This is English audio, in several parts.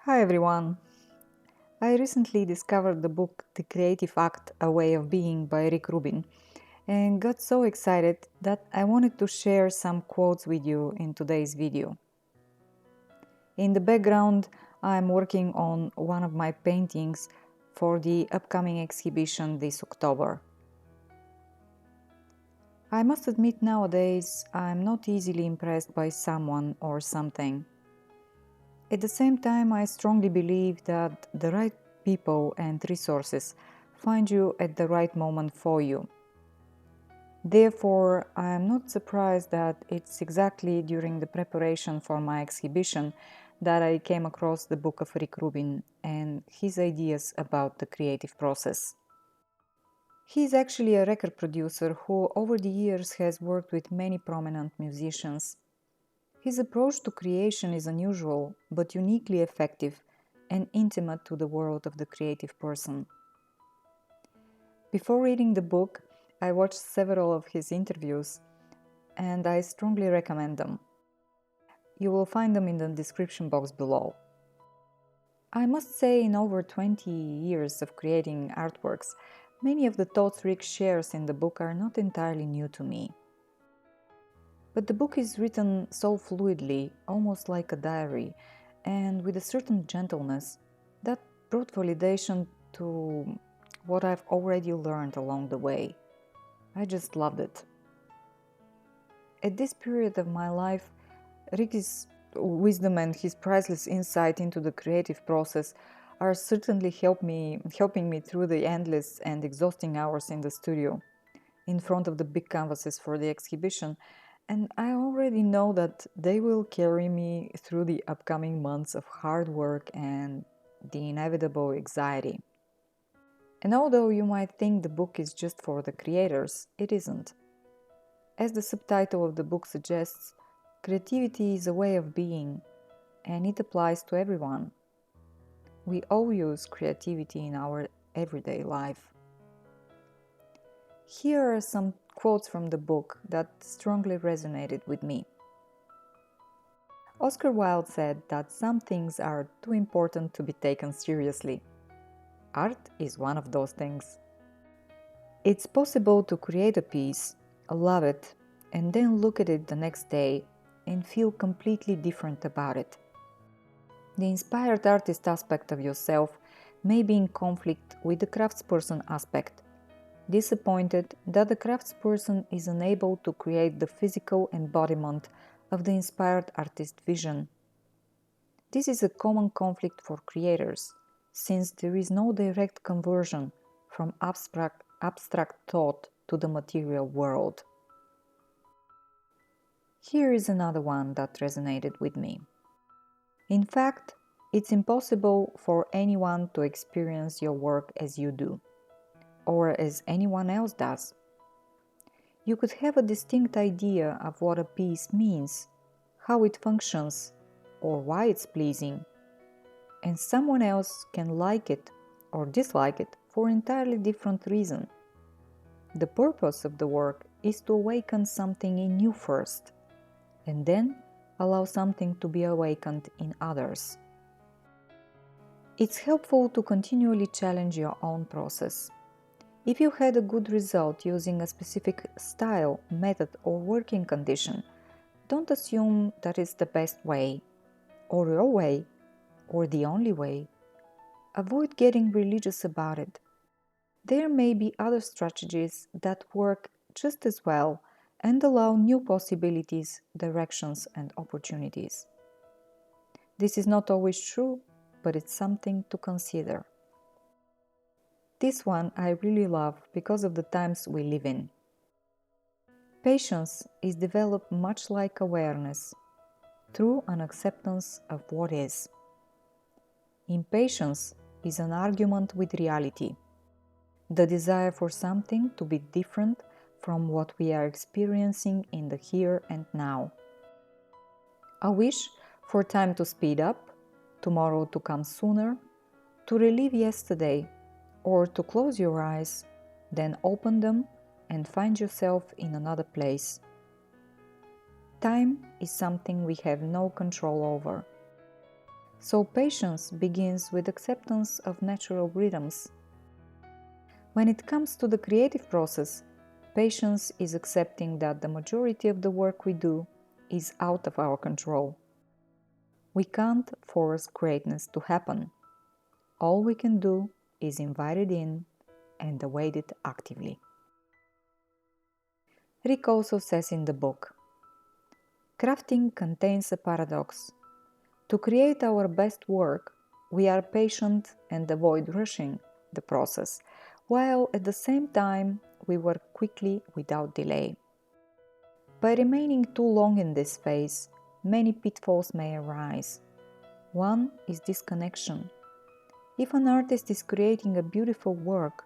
Hi everyone! I recently discovered the book The Creative Act, A Way of Being by Rick Rubin and got so excited that I wanted to share some quotes with you in today's video. In the background, I'm working on one of my paintings for the upcoming exhibition this October. I must admit nowadays I'm not easily impressed by someone or something. At the same time, I strongly believe that the right people and resources find you at the right moment for you. Therefore, I am not surprised that it's exactly during the preparation for my exhibition that I came across the book of Rick Rubin and his ideas about the creative process. He is actually a record producer who over the years has worked with many prominent musicians. His approach to creation is unusual, but uniquely effective and intimate to the world of the creative person. Before reading the book, I watched several of his interviews, and I strongly recommend them. You will find them in the description box below. I must say, in over 20 years of creating artworks, many of the thoughts Rick shares in the book are not entirely new to me. But the book is written so fluidly, almost like a diary, and with a certain gentleness that brought validation to what I've already learned along the way. I just loved it. At this period of my life, Ricky's wisdom and his priceless insight into the creative process are certainly helping me through the endless and exhausting hours in the studio, in front of the big canvases for the exhibition, and I already know that they will carry me through the upcoming months of hard work and the inevitable anxiety. And although you might think the book is just for the creators, it isn't. As the subtitle of the book suggests, creativity is a way of being, and it applies to everyone. We all use creativity in our everyday life. Here are some quotes from the book that strongly resonated with me. Oscar Wilde said that some things are too important to be taken seriously. Art is one of those things. It's possible to create a piece, love it, and then look at it the next day and feel completely different about it. The inspired artist aspect of yourself may be in conflict with the craftsperson aspect, disappointed that the craftsperson is unable to create the physical embodiment of the inspired artist vision. This is a common conflict for creators, since there is no direct conversion from abstract thought to the material world. Here is another one that resonated with me. In fact, it's impossible for anyone to experience your work as you do, or as anyone else does. You could have a distinct idea of what a piece means, how it functions, or why it's pleasing, and someone else can like it or dislike it for an entirely different reason. The purpose of the work is to awaken something in you first, and then allow something to be awakened in others. It's helpful to continually challenge your own process. If you had a good result using a specific style, method, or working condition, don't assume that it's the best way, or your way, or the only way. Avoid getting religious about it. There may be other strategies that work just as well and allow new possibilities, directions, and opportunities. This is not always true, but it's something to consider. This one I really love because of the times we live in. Patience is developed much like awareness, through an acceptance of what is. Impatience is an argument with reality, the desire for something to be different from what we are experiencing in the here and now. A wish for time to speed up, tomorrow to come sooner, to relive yesterday, or to close your eyes, then open them and find yourself in another place. Time is something we have no control over. So patience begins with acceptance of natural rhythms. When it comes to the creative process, patience is accepting that the majority of the work we do is out of our control. We can't force greatness to happen. All we can do is invite it in and await it actively. Rick also says in the book, crafting contains a paradox. To create our best work, we are patient and avoid rushing the process, while at the same time we work quickly without delay. By remaining too long in this phase, many pitfalls may arise. One is disconnection. If an artist is creating a beautiful work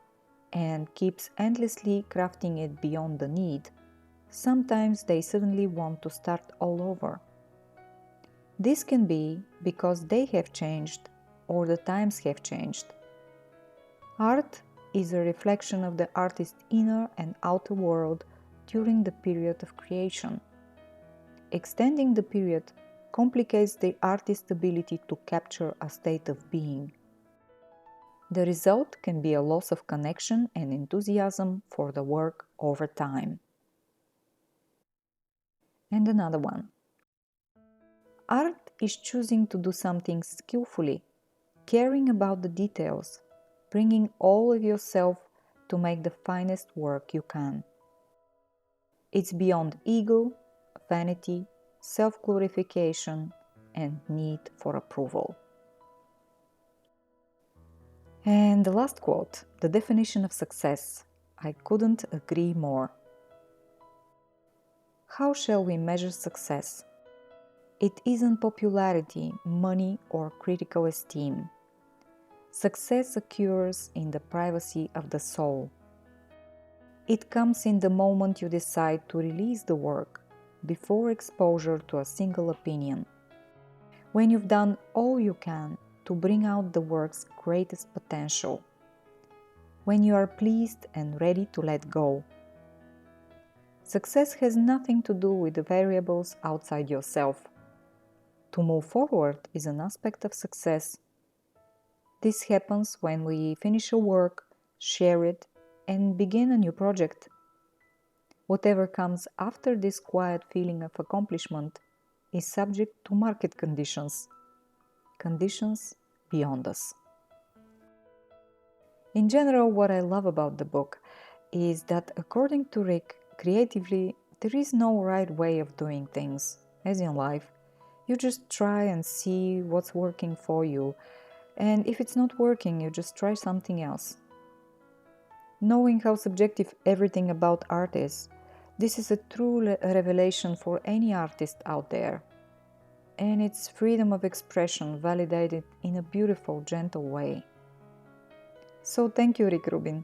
and keeps endlessly crafting it beyond the need, sometimes they suddenly want to start all over. This can be because they have changed or the times have changed. Art is a reflection of the artist's inner and outer world during the period of creation. Extending the period complicates the artist's ability to capture a state of being. The result can be a loss of connection and enthusiasm for the work over time. And another one. Art is choosing to do something skillfully, caring about the details, bringing all of yourself to make the finest work you can. It's beyond ego, vanity, self-glorification, and need for approval. And the last quote, the definition of success. I couldn't agree more. How shall we measure success? It isn't popularity, money, or critical esteem. Success occurs in the privacy of the soul. It comes in the moment you decide to release the work, before exposure to a single opinion. When you've done all you can to bring out the work's greatest potential. When you are pleased and ready to let go. Success has nothing to do with the variables outside yourself. To move forward is an aspect of success. This happens when we finish a work, share it, and begin a new project. Whatever comes after this quiet feeling of accomplishment is subject to market conditions beyond us. In general, what I love about the book is that, according to Rick, creatively, there is no right way of doing things, as in life. You just try and see what's working for you, and if it's not working, you just try something else. Knowing how subjective everything about art is, this is a true revelation for any artist out there. And it's freedom of expression validated in a beautiful, gentle way. So thank you, Rick Rubin,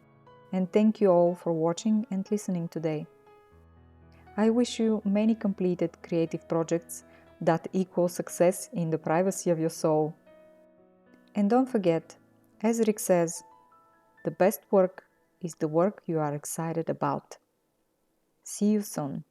and thank you all for watching and listening today. I wish you many completed creative projects that equal success in the privacy of your soul. And don't forget, as Rick says, the best work is the work you are excited about. See you soon.